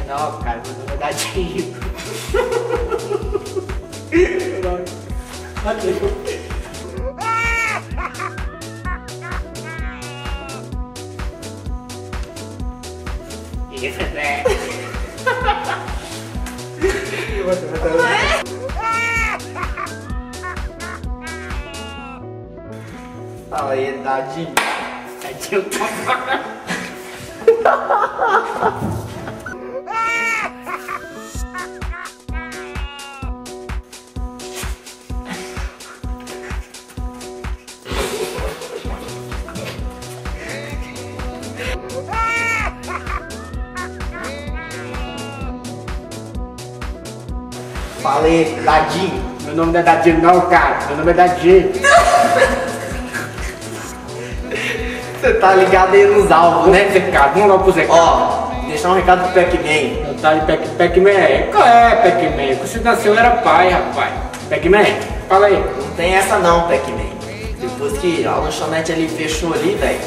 Não, cara, meu nome é Dadinho. Isso, né? Fala aí, Dadinho. Dadinho tá fora. Fala aí, Dadinho. Meu nome não é Dadinho não, cara. Meu nome é Dadinho. Você tá ligado aí nos alvos, né? Zecado, vamos lá pro Zecado. Ó, deixar um recado pro Pac-Man. Tá de Pac-Man. Qual é, Pac-Man? Quando você nasceu era pai, rapaz. Pac-Man, fala aí. Não tem essa não, Pac-Man. Depois que a lanchonete ali fechou ali, velho,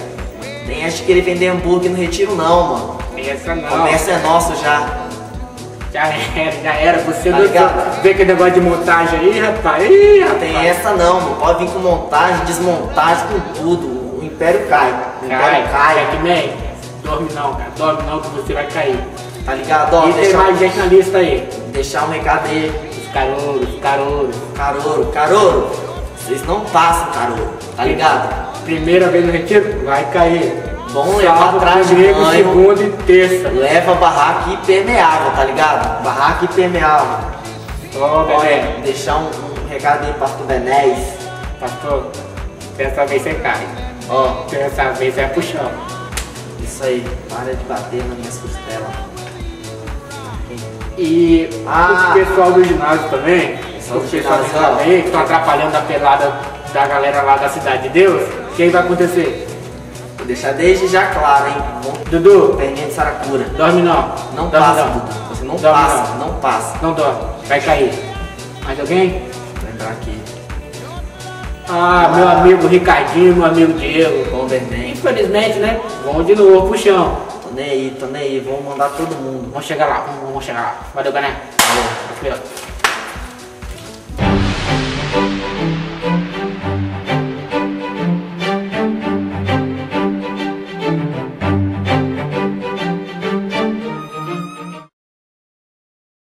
tem essa de querer vender hambúrguer no Retiro não, mano. Tem essa O não. comércio é nosso já. Já era. Você Tá não ligado? vê aquele negócio de montagem aí, rapaz? Ih, Não rapaz. tem essa não, mano. Pode vir com montagem, desmontagem, com tudo. O império cai. O império cai. Pac-Man, dorme não, cara. Dorme não que você vai cair. Tá ligado? Ó, E tem deixar, mais gente na lista aí. deixar um recado aí. Os carouros. Carouro. Vocês não passam, Carouro. Tá ligado? Primeira vez no retiro, vai cair. Bom levar Sábado, atrás de domingo, banho. segunda e terça. Leva barraca impermeável, tá ligado? Barraca impermeável. Ó, bebê. Olha, deixar um recado aí, Pastor Benéis. Pastor, dessa vez você cai. Ó, Dessa vez você vai pro chão. isso aí. Para de bater nas minhas costelas. E o pessoal do ginásio também, Pessoal do os pessoal do ginásio, ginásio ó. aí, que estão atrapalhando a pelada da galera lá da Cidade de Deus, o que vai acontecer? Vou deixar desde já claro, hein? Vamos Dudu, perninha de saracura. dorme não. Não Dorme passa, não. Dudu. Você não Dorme passa, não passa. Não dorme, vai cair. Mais alguém? Vou lembrar aqui. Ah, meu amigo Ricardinho, meu amigo Diego. Bomberman. Infelizmente, né? Vamos de novo pro chão. Tô nem aí. Vamos mandar todo mundo. Vamos chegar lá, vamos chegar lá. Valeu, galera. Valeu. Valeu.